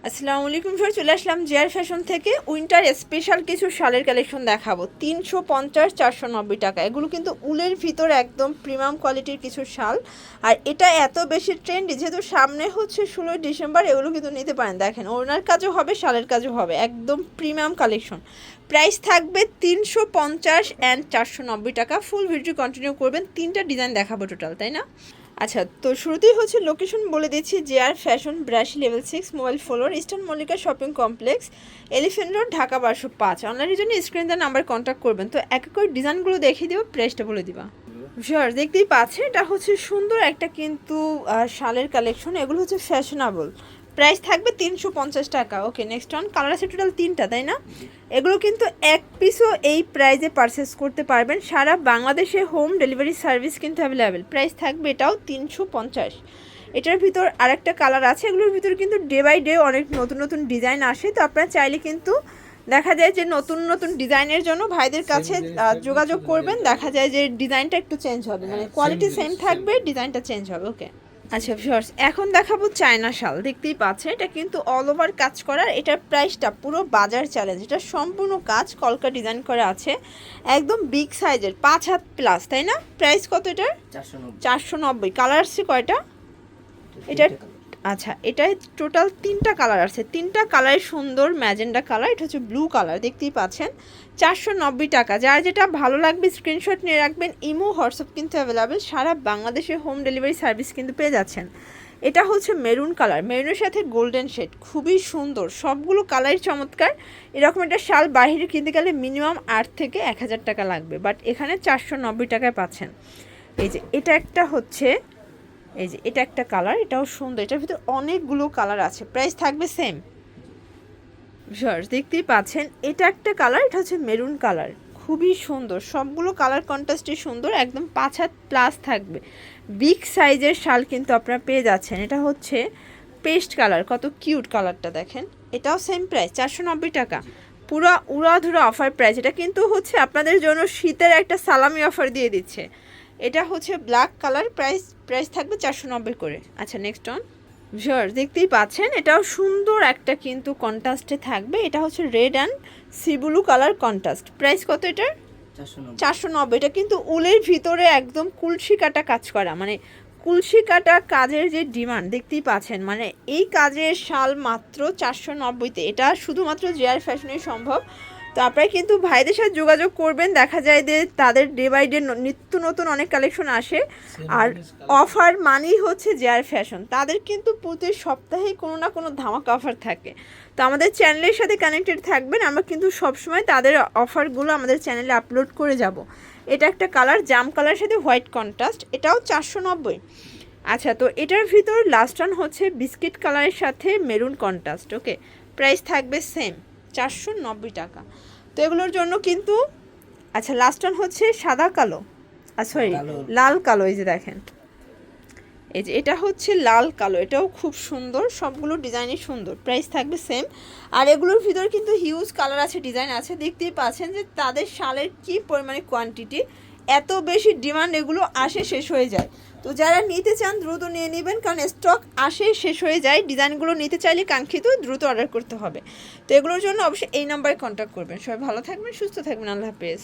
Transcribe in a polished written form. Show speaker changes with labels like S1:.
S1: আসসালামু আলাইকুম স্যার, চলে আসলাম জিআর ফ্যাশন থেকে উইন্টার স্পেশাল কিছু শালের কালেকশন দেখাবো। 350-490 টাকা। এগুলো কিন্তু উলের ভিতর একদম প্রিমিয়াম কোয়ালিটির কিছু শাল। আর এটা এত বেশি ট্রেন্ডি, যেহেতু সামনে হচ্ছে 16ই ডিসেম্বর, এগুলো কিন্তু নিতে পারেন। দেখেন, ওনার কাজও হবে, শালের কাজও হবে, একদম প্রিমিয়াম কালেকশন। প্রাইস থাকবে 350 and 490 টাকা। ফুল ভিডিও কন্টিনিউ করবেন, 3টা ডিজাইন দেখাবো টোটাল, তাই না? আচ্ছা, তো শুরুতেই হচ্ছে লোকেশন বলে দিচ্ছি। জিআর ফ্যাশন, ব্রাশি, level 6, mobile floor, eastern Mallika shopping complex, elephant road, Dhaka 1205। অনলাইনের জন্য স্ক্রিন দেওয়ার নাম্বার কন্ট্যাক্ট করবেন। তো এক এক করে ডিজাইনগুলো দেখিয়ে দিব, প্রাইসটা বলে দিবা। শিওর, দেখতেই পাচ্ছেন এটা হচ্ছে সুন্দর একটা কিন্তু শালের কালেকশন। এগুলো হচ্ছে ফ্যাশনেবল। প্রাইস থাকবে 350 টাকা। ওকে, নেক্সট ওয়ান। কালার আছে টোটাল 3টা, তাই না? এগুলো কিন্তু এক পিসও এই প্রাইসে পারচেস করতে পারবেন। সারা বাংলাদেশে হোম ডেলিভারি সার্ভিস কিন্তু অ্যাভেলেবেল। প্রাইস থাকবে এটাও 350। এটার ভিতর আরেকটা কালার আছে। এগুলোর ভিতর কিন্তু ডে বাই ডে অনেক নতুন নতুন ডিজাইন আসে। তো আপনারা চাইলে কিন্তু দেখা যায় যে নতুন নতুন ডিজাইনের জন্য ভাইদের কাছে যোগাযোগ করবেন। দেখা যায় যে ডিজাইনটা একটু চেঞ্জ হবে, মানে কোয়ালিটি সেম থাকবে, ডিজাইনটা চেঞ্জ হবে। ওকে, আচ্ছা ভিউয়ার্স, এখন দেখাবো চায়না শাল। দেখতেই পাচ্ছেন এটা কিন্তু অল ওভার কাজ করা। এটার প্রাইসটা পুরো বাজার চ্যালেঞ্জ। এটা সম্পূর্ণ কাজ কলকা ডিজাইন করা আছে, একদম বিগ সাইজের, 5 হাত প্লাস, তাই না? প্রাইস কত এটার? 490। কালার আসছে কয়টা এটার? আচ্ছা, এটাই টোটাল 3টা কালার আছে। 3টা কালার সুন্দর ম্যাজেন্ডা কালার, এটা হচ্ছে ব্লু কালার। দেখতেই পাচ্ছেন 490 টাকা। যার যেটা ভালো লাগবে স্ক্রিনশট নিয়ে রাখবেন। ইমো, হোয়াটসঅ্যাপ কিন্তু অ্যাভেলেবেল। সারা বাংলাদেশে হোম ডেলিভারি সার্ভিস কিন্তু পেয়ে যাচ্ছেন। এটা হচ্ছে মেরুন কালার, মেরুনের সাথে গোল্ডেন শেড, খুবই সুন্দর। সবগুলো কালারই চমৎকার। এরকম একটা শাল বাইরে কিনতে গেলে মিনিমাম 8 থেকে 1000 টাকা লাগবে, বাট এখানে 490 টাকায় পাচ্ছেন। এই যে এটা একটা হচ্ছে, এই যে এটা একটা কালার, এটাও সুন্দর। এটার ভিতর অনেকগুলো কালার আছে, প্রাইস থাকবে সেম। ভিউয়ার্স, দেখতেই পাচ্ছেন এটা একটা কালার, এটা হচ্ছে মেরুন কালার, খুবই সুন্দর। সবগুলো কালার কন্ট্রাস্টই সুন্দর, একদম 5 হাত প্লাস থাকবে। বিগ সাইজের শাল কিন্তু আপনারা পেয়ে যাচ্ছেন। এটা হচ্ছে পেস্ট কালার, কত কিউট কালারটা দেখেন। এটাও সেম প্রাইস, 490 টাকা। পুরো উড়াধুরা অফার প্রাইস। এটা কিন্তু হচ্ছে আপনাদের জন্য শীতের একটা সালামি অফার দিয়ে দিচ্ছে। এটা হচ্ছে ব্ল্যাক কালার, প্রাইস থাকবে 490 করে। আচ্ছা, নেক্সট অন। ভিউয়ার্স, দেখতেই পাচ্ছেন এটাও সুন্দর একটা কিন্তু কন্ট্রাস্টে থাকবে। এটা হচ্ছে red and C blue colour contrast. Price কত এটার? 490। এটা কিন্তু উলের ভিতরে একদম কুলসি কাটা কাজ করা, মানে কুলসি কাটা কাজের যে ডিমান্ড দেখতেই পাচ্ছেন। মানে এই কাজের শাল মাত্র 490-তে। এটা শুধুমাত্র জিআর ফ্যাশনেই সম্ভব। তো আপনারা কিন্তু ভাইদের সাথে যোগাযোগ করবেন। দেখা যায় যে তাদের ডে বাই ডে নিত্য নতুন অনেক কালেকশন আসে। আর অফার মানেই হচ্ছে জিআর ফ্যাশন। তাদের কিন্তু প্রতি সপ্তাহেই কোনো না কোনো ধামাকা অফার থাকে। তো আমাদের চ্যানেলের সাথে কানেক্টেড থাকবেন। আমরা কিন্তু সবসময় তাদের অফারগুলো আমাদের চ্যানেলে আপলোড করে যাব। এটা একটা কালার, জাম কালারের সাথে হোয়াইট কন্ট্রাস্ট, এটাও 490। আচ্ছা, তো এটার ভিতর লাস্ট ওয়ান হচ্ছে বিস্কিট কালারের সাথে মেরুন কন্ট্রাস্ট। ওকে, প্রাইস থাকবে সেম, 490 টাকা। তো এগুলোর জন্য কিন্তু, আচ্ছা লাস্ট ওয়ান হচ্ছে সাদা কালো, সরি লাল কালো। এই যে দেখেন, এই যে এটা হচ্ছে লাল কালো, এটাও খুব সুন্দর। সবগুলো ডিজাইনই সুন্দর, প্রাইস থাকবে সেম। আর এগুলোর ভিতর কিন্তু হিউজ কালার আছে, ডিজাইন আছে। দেখতেই পাচ্ছেন যে তাদের শালের কি পরিমাণে কোয়ান্টিটি, এত বেশি ডিমান্ড, এগুলো আসে শেষ হয়ে যায়। তো যারা নিতে চান দ্রুত নিয়ে নেবেন, কারণ স্টক আসে শেষ হয়ে যায়। ডিজাইনগুলো নিতে চাইলে কাঙ্ক্ষিত দ্রুত অর্ডার করতে হবে। তো এগুলোর জন্য অবশ্যই এই নাম্বারে কন্ট্যাক্ট করবেন। সবাই ভালো থাকবেন, সুস্থ থাকবেন, আল্লাহ হাফেজ।